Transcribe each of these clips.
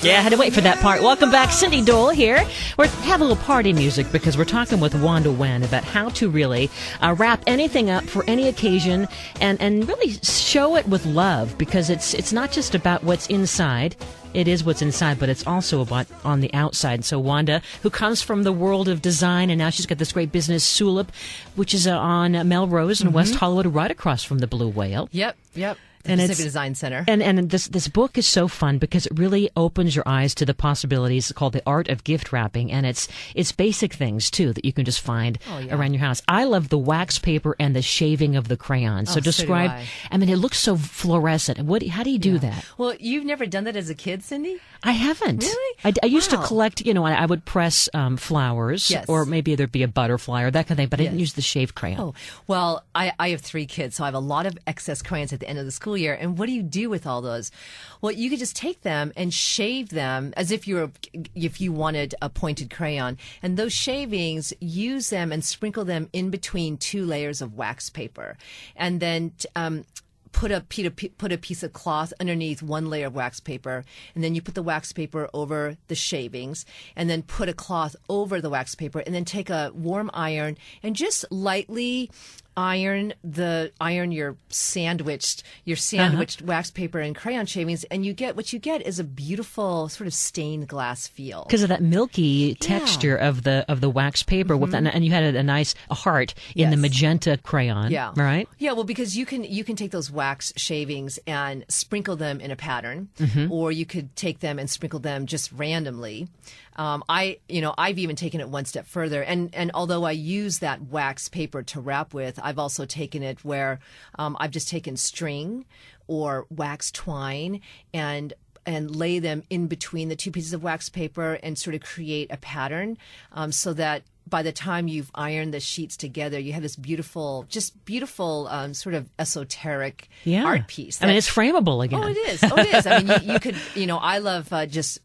Yeah, I had to wait for that part. Welcome back. Cindy Dole here. We're having a little party music because we're talking with Wanda Wen about how to really wrap anything up for any occasion and really show it with love, because it's not just about what's inside. It is what's inside, but it's also about on the outside. So Wanda, who comes from the world of design, and now she's got this great business, Soolip, which is on Melrose in West Hollywood, right across from the Blue Whale. Yep. And Pacific it's Design Center. And this book is so fun because it really opens your eyes to the possibilities. It's called The Art of Gift Wrapping, and it's basic things too that you can just find around your house. I love the wax paper and the shaving of the crayons. So describe. So do I mean, it looks so fluorescent. How do you do that? Well, you've never done that as a kid, Cindy? I haven't. Really? I used to collect. I would press flowers, or maybe there'd be a butterfly or that kind of thing. But I didn't use the shaved crayon. Oh, well, I have 3 kids, so I have a lot of excess crayons at the end of the school year. And what do you do with all those? Well, you could just take them and shave them as if you wanted a pointed crayon. And those shavings, use them and sprinkle them in between 2 layers of wax paper, and then put a piece of cloth underneath 1 layer of wax paper, and then you put the wax paper over the shavings, and then put a cloth over the wax paper, and then take a warm iron and just lightly iron your sandwiched wax paper and crayon shavings, and what you get is a beautiful sort of stained glass feel because of that milky texture of the wax paper with that, and you had a nice heart in the magenta crayon, right? Yeah, well, because you can take those wax shavings and sprinkle them in a pattern, or you could take them and sprinkle them just randomly. I've even taken it one step further, and although I use that wax paper to wrap with, I've also taken it where I've just taken string or wax twine and lay them in between the 2 pieces of wax paper and sort of create a pattern, so that by the time you've ironed the sheets together, you have this beautiful sort of esoteric art piece. I mean, it's frameable again. Oh, it is. I mean, you could, I love just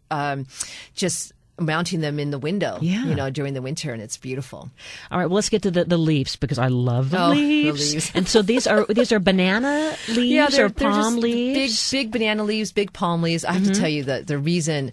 mounting them in the window, during the winter, and it's beautiful. All right, well, let's get to the leaves, because I love the leaves. And so these are banana leaves or palm leaves? Big banana leaves, big palm leaves. I have to tell you that the reason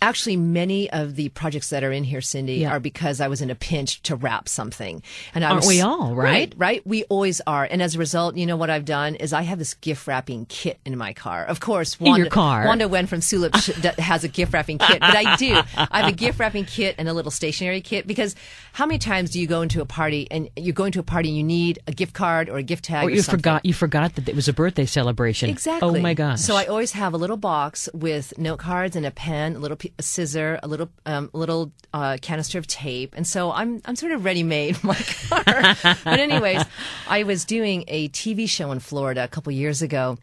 actually many of the projects that are in here, Cindy, are because I was in a pinch to wrap something. And aren't we all, right? Right. We always are. And as a result, what I've done is I have this gift wrapping kit in my car. Of course, in your car. Wanda Wen from Soolip has a gift wrapping kit, but I do. I have a gift wrapping kit and a little stationery kit, because how many times do you go into a party and you need a gift card or a gift tag, or you forgot that it was a birthday celebration. Exactly. Oh my gosh. So I always have a little box with note cards and a pen, a scissor, a little canister of tape, and so I'm sort of ready made in my car. But anyways, I was doing a TV show in Florida a couple years ago,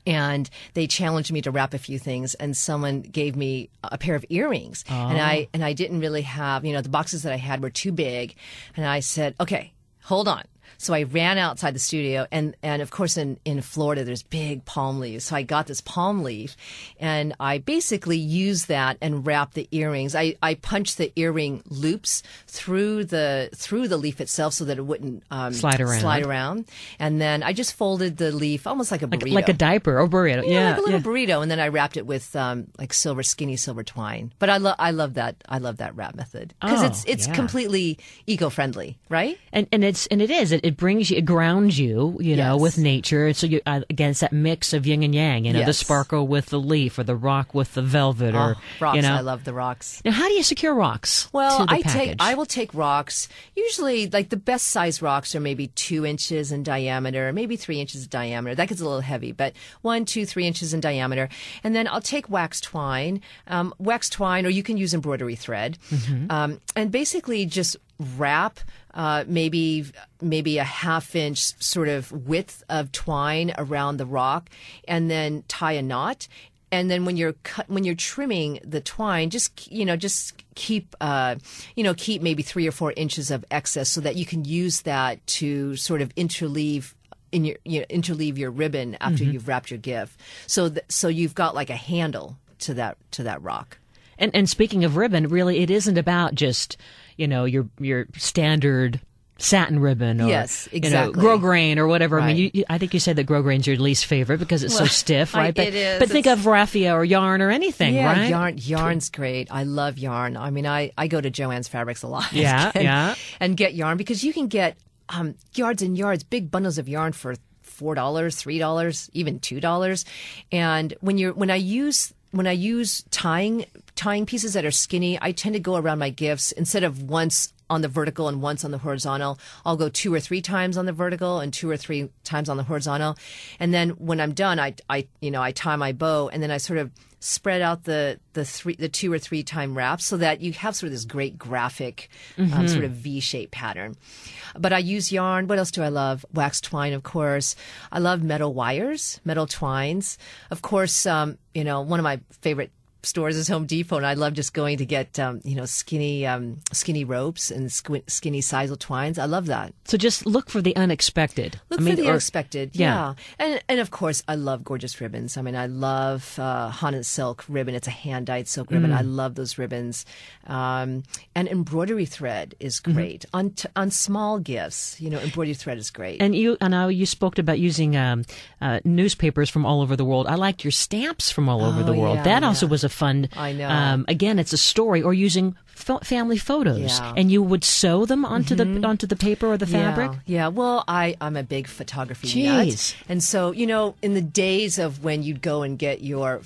and they challenged me to wrap a few things, and someone gave me a pair of earrings. And I didn't really have, the boxes that I had were too big, and I said, okay, hold on. So I ran outside the studio, and of course in Florida there's big palm leaves. So I got this palm leaf, and I basically used that and wrapped the earrings. I punched the earring loops through the leaf itself so that it wouldn't slide around. And then I just folded the leaf almost like a burrito, like a diaper or burrito. Yeah, like a little burrito, and then I wrapped it with like skinny silver twine. But I love that wrap method because it's completely eco-friendly, right? And it is. It grounds you, with nature. So again, it's that mix of yin and yang, the sparkle with the leaf, or the rock with the velvet, or rocks. I love the rocks. Now, how do you secure rocks? Well, to the package? I will take rocks. Usually, like the best size rocks are maybe 2 inches in diameter, maybe 3 inches in diameter. That gets a little heavy, but 1, 2, 3 inches in diameter. And then I'll take wax twine, or you can use embroidery thread, and basically just wrap maybe a 1/2 inch sort of width of twine around the rock, and then tie a knot. And then when you're trimming the twine, just keep maybe 3 or 4 inches of excess, so that you can use that to sort of interleave your ribbon after you've wrapped your gift. So you've got like a handle to that rock. And speaking of ribbon, really, it isn't about just your standard satin ribbon or Yes, exactly. grosgrain or whatever. I Right. mean, I think you said that grosgrain's your least favorite because it's so stiff, right? It is. But think of raffia or yarn or anything, Yeah, right? yarn's great. I love yarn. I mean, I go to Joann's Fabrics a lot. Yeah. And get yarn because you can get yards and yards, big bundles of yarn for $4, $3, even $2. And when I use tying pieces that are skinny, I tend to go around my gifts instead of once on the vertical and once on the horizontal. I'll go 2 or 3 times on the vertical and 2 or 3 times on the horizontal. And then when I'm done, I tie my bow and then I sort of spread out the 2 or 3 time wraps so that you have sort of this great graphic sort of V-shaped pattern. But I use yarn. What else do I love? Wax twine, of course. I love metal wires, metal twines. Of course, one of my favorite stores is Home Depot, and I love just going to get skinny ropes and skinny sisal twines. I love that. So just look for the unexpected. For the unexpected, yeah. And of course, I love gorgeous ribbons. I mean, I love Hanan silk ribbon. It's a hand-dyed silk ribbon. I love those ribbons. And embroidery thread is great. On small gifts, embroidery thread is great. And I know you spoke about using newspapers from all over the world. I liked your stamps from all over the world. Yeah, that also was a fun. I know. Again, it's a story, or using family photos, and you would sew them onto the paper or the fabric. Yeah. Well, I'm a big photography nut, and so in the days of when you'd go and get your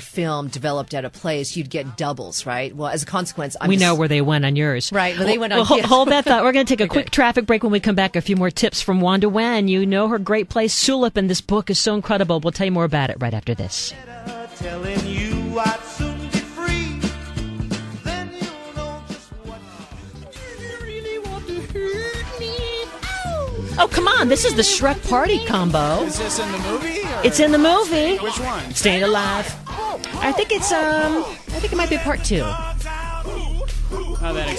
film developed at a place, you'd get doubles, right? Well, as a consequence, we know where they went on yours. Right, well, they went on hold that thought. We're going to take a quick traffic break. When we come back, a few more tips from Wanda Wen. You know her great place, Soolip, and this book is so incredible. We'll tell you more about it right after this. Telling you I'd soon be free. Then you'll know just what you really want to hurt me. Oh, come on. This is the Shrek Party combo. Is this in the movie? It's in the movie. Which one? Staying Alive. I think it might be part 2.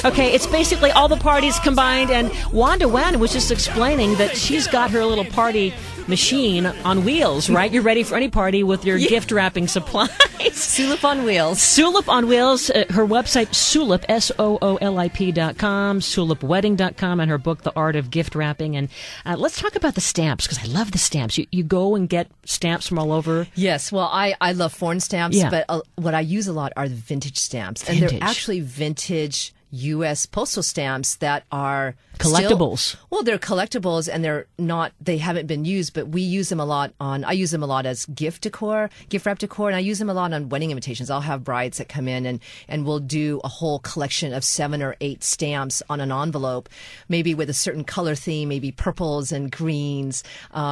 Okay, it's basically all the parties combined, and Wanda Wen was just explaining that she's got her little party machine on wheels, right? You're ready for any party with your gift wrapping supplies. Soolip on wheels. Soolip on wheels. Her website, Soolip, SOOLIP.com, SoolipWedding.com, and her book, The Art of Gift Wrapping. And let's talk about the stamps, because I love the stamps. You go and get stamps from all over. Yes, well, I love foreign stamps, but what I use a lot are the vintage stamps. And they're actually vintage U.S. postal stamps that are collectibles. They're collectibles, and they haven't been used, but we use them a lot I use them a lot as gift wrap decor, and I use them a lot on wedding invitations. I'll have brides that come in and we'll do a whole collection of 7 or 8 stamps on an envelope, maybe with a certain color theme, maybe purples and greens,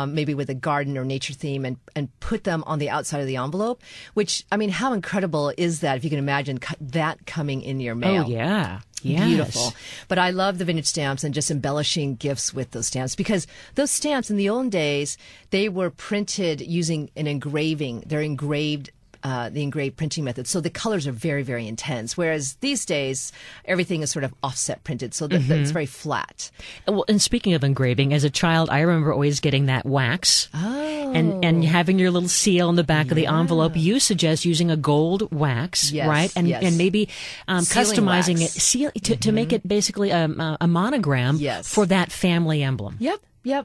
maybe with a garden or nature theme, and put them on the outside of the envelope, which, I mean, how incredible is that if you can imagine that coming in your mail? Oh, yeah. Yes. Beautiful. But I love the vintage stamps and just embellishing gifts with those stamps, because those stamps in the old days, they were printed using an engraving. They're engraved, the engraved printing method. So the colors are very, very intense. Whereas these days, everything is sort of offset printed. So that it's very flat. Well, and speaking of engraving, as a child, I remember always getting that wax. And having your little seal on the back of the envelope. You suggest using a gold wax, right? And maybe customizing it to make it basically a monogram for that family emblem. Yep.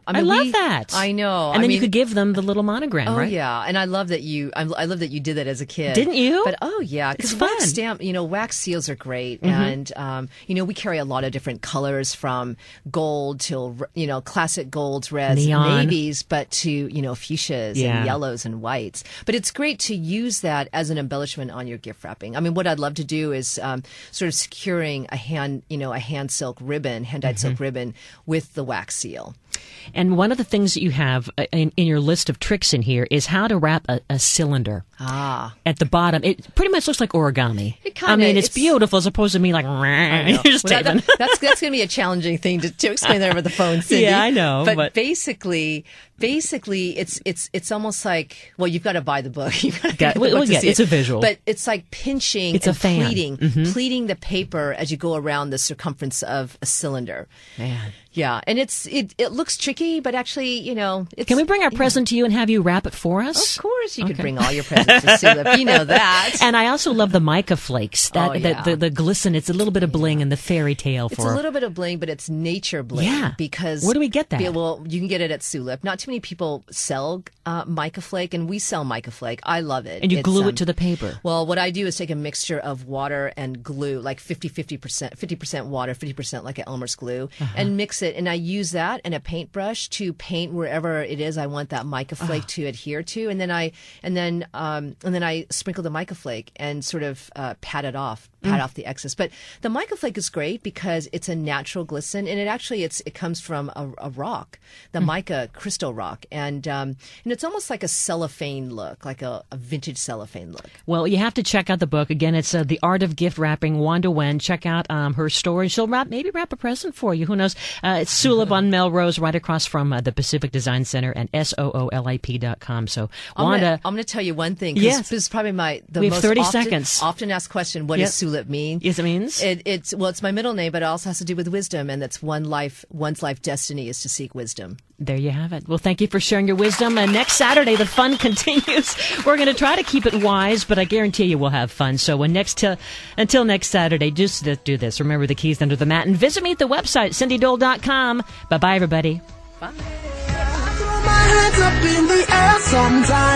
I love that. I know. And then you could give them the little monogram, right? Oh yeah, and I love that you did that as a kid. Didn't you? But because wax stamp, wax seals are great, and we carry a lot of different colors from gold till classic golds, reds, neon, navies, but to fuchsias and yellows and whites. But it's great to use that as an embellishment on your gift wrapping. I mean, what I'd love to do is sort of securing a hand silk ribbon, hand-dyed silk ribbon with the wax seal. And one of the things that you have in your list of tricks in here is how to wrap a cylinder. At the bottom. It pretty much looks like origami. It's beautiful as opposed to me like, that's going to be a challenging thing to explain that over the phone, Cindy. Yeah, I know. But basically, it's almost like, well, you've got to buy the book. You've got to get the book to see it's a visual. But it's like pinching and pleating the paper as you go around the circumference of a cylinder. Man. Yeah, and it looks tricky, but actually, it's... Can we bring our present to you and have you wrap it for us? Of course, you could bring all your presents. Mr. Soolip. You know that. And I also love the mica flakes. The glisten. It's a little bit of bling and the fairy tale for. It's a little bit of bling, but it's nature bling. Yeah. Because where do we get that? Well, you can get it at Soolip. Not too many people sell mica flake, and we sell mica flake. I love it. And you glue it to the paper. Well, what I do is take a mixture of water and glue, like 50% water, 50% like an Elmer's glue, and mix it. And I use that and a paintbrush to paint wherever it is I want that mica flake to adhere to, and then I sprinkle the mica flake and sort of pat off the excess. But the mica flake is great because it's a natural glisten, and it comes from a rock, the mica crystal rock, and it's almost like a cellophane look, like a vintage cellophane look. Well, you have to check out the book. Again, it's The Art of Gift Wrapping, Wanda Wen. Check out her store, and she'll maybe wrap a present for you. Who knows? It's Soolip on Melrose, right across from the Pacific Design Center, and soolip.com. So, Wanda, I'm going to tell you one thing. Yes, this is probably we have 30 seconds. Often asked question. What does Soolip mean? Yes, it means it's my middle name, but it also has to do with wisdom, and that's one's life destiny is to seek wisdom. There you have it. Well, thank you for sharing your wisdom. And next Saturday, the fun continues. We're going to try to keep it wise, but I guarantee you we'll have fun. So until next Saturday, just do this. Remember the keys under the mat, and visit me at the website, cindydole.com. Bye-bye, everybody. Bye. I throw my hands up in the air sometimes.